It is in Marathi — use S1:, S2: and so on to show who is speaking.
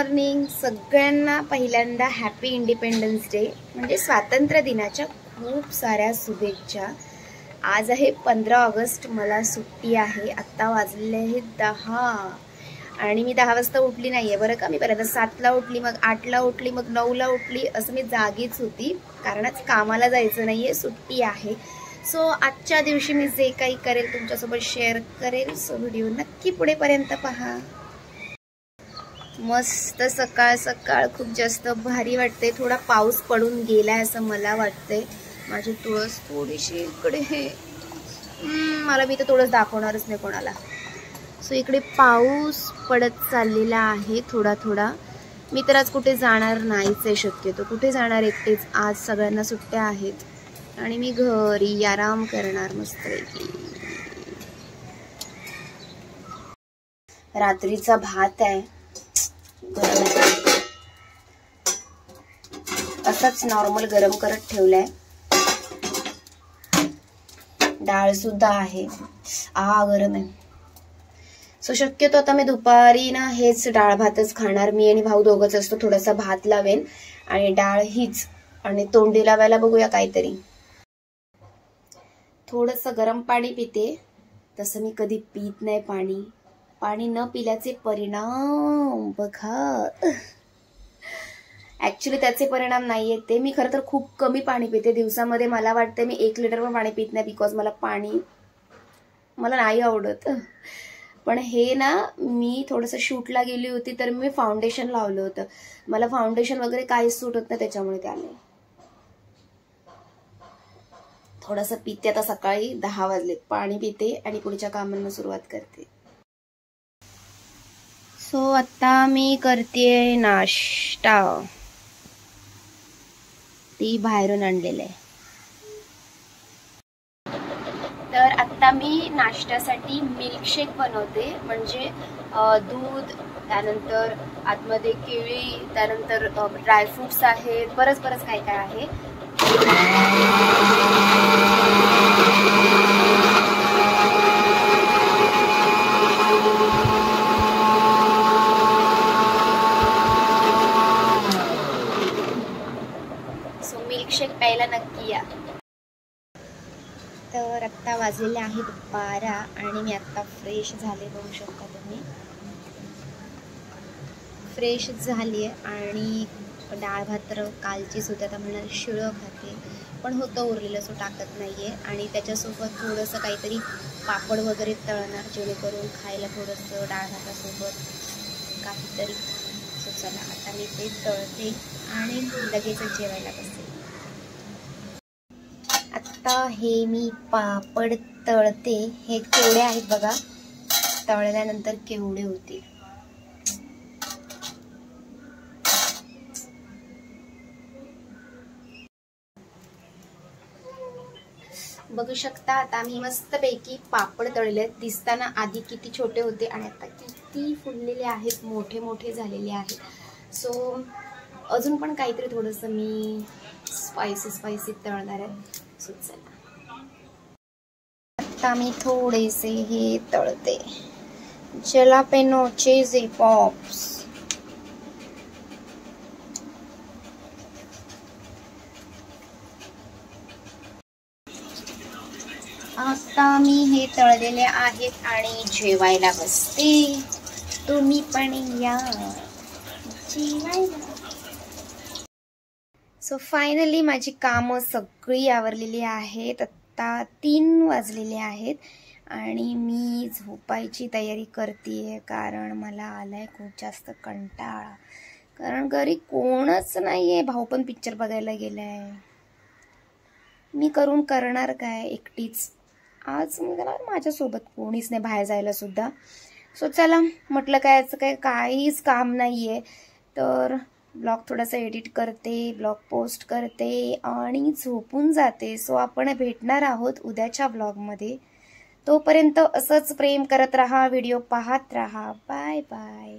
S1: मॉर्निंग सगळ्यांना पहिल्यांदा हॅपी इंडिपेंडन्स डे म्हणजे स्वातंत्र्य दिनाच्या खूप साऱ्या शुभेच्छा। आज आहे 15 ऑगस्ट, मला सुट्टी आहे। आत्ता वाजले आहेत 10 आणि मी 10 वाजता उठली नाहीये बरं का। मी पहिल्यांदा 7ला उठली, मग 8ला उठली, मग 9ला उठली, असं मी जागीच होती कारण आज कामाला जायचं नाहीये, सुट्टी आहे। सो आजच्या दिवशी मी जे काही करेल तुमच्यासोबत शेअर करेल। सो व्हिडिओ नक्की पुढेपर्यंत पहा। मस्त सकाळ सकाळ खूप जास्त भारी वाटते। थोडा पाऊस पडून गेलाय असं मला वाटतंय। माझी तुळस थोडीशी इकडे आहे, मला मी तर तुळस दाखवणारच नाही कोणाला। सो इकडे पाऊस पडत चाललेला आहे थोडा थोडा। मी तर आज कुठे जाणार नाहीच आहे शक्यतो। कुठे जाणार एकटेच, आज सगळ्यांना सुट्ट्या आहेत आणि मी घरी आराम करणार मस्तपैकी। रात्रीचा भात आहे, असाच नॉर्मल गरम करत ठेवलाय। डाळ सुद्धा आहे, गरम आहे। सो शक्यतो आता मी दुपारी ना हेच डाळ भातच खाणार। मी आणि भाऊ दोघंच असतो, थोडासा भात लावेन आणि डाळ हीच, आणि तोंडी लावायला बघूया काहीतरी। थोडस गरम पाणी पिते, तसं मी कधी पीत नाही पाणी। पाणी न पिल्याचे परिणाम बघा, ऍक्च्युली त्याचे परिणाम नाहीये ते। मी खरं तर खूप कमी पाणी पिते दिवसामध्ये। मला वाटतं मी 1 लिटर पण पाणी पित नाही, बिकॉज मला नाही आवडत। पण हे ना, मी थोडंसं शूटला गेली होती तर मी फाउंडेशन लावलं होतं। मला फाउंडेशन वगैरे काहीच सूट होत नाही त्याच्यामुळे, त्याने थोडंसं पिते। आता सकाळी 10 वाजले, पाणी पिते आणि पुढच्या कामांना सुरुवात करते। सो आता मी करते नाश्ता, ती बाहेरून आणलेलं आहे। तर आता मी नाश्त्यासाठी मिल्कशेक बनवते, म्हणजे दूध, त्यानंतर आतमध्ये केळी, त्यानंतर ड्रायफ्रुट्स आहेत, बरंच काय काय आहे। सो मिल्कशेक प्यायला नक्की या। तर आत्ता वाजलेले आहेत 12 आणि मी आत्ता फ्रेश झाले, बघू शकता तुम्ही। फ्रेश झाली आहे आणि डाळ भात तर कालचीच होती, आता म्हणणार शिळं खाते, पण होतं उरलेलं, सो टाकत नाहीये। आणि त्याच्यासोबत थोडंसं काहीतरी पापड वगैरे तळणार, जेणेकरून खायला थोडंसं डाळ भातासोबत काहीतरी। सो चला आता मी ते तळते आणि लगेचच जेवायला बसते। आता हे मी पापड तळते, हे केवढे आहेत बघा, तळल्यानंतर केवढे होतील। बघू शकता आता मी मस्तपैकी पापड तळले। दिसताना आधी किती छोटे होते आणि आता किती फुललेले आहेत, मोठे मोठे झालेले आहेत। सो अजून पण काहीतरी थोडंसं मी स्पायसी तळणार आहे। सो चला आता मी थोडेसे हे तळते, जलापेनो चीजी पॉप्स। आता मी हे तळलेले आहेत आणि जेवायला बसते, तुम्ही पण या जेवायला। सो फायनली माझी कामं सगळी आवरलेली आहेत। आता 3 वाजलेले आहेत आणि मी झोपायची तयारी करते, कारण मला आलाय खूप जास्त कंटाळा, कारण घरी कोणच नाहीये। भाऊ पण पिक्चर बघायला गेलाय, मी करणार काय एकटीच। आज माझ्यासोबत कोणीच नाही बाहेर जायला सुद्धा। सो चला म्हटलं काय काहीच काम नाहीये, तर ब्लॉग थोडासा एडिट करते, ब्लॉग पोस्ट करते आणि झोपून जाते। सो आपण भेटणार आहोत उद्याच्या ब्लॉगमध्ये। तोपर्यंत असंच प्रेम करत राहा, व्हिडिओ पाहत राहा। Bye bye.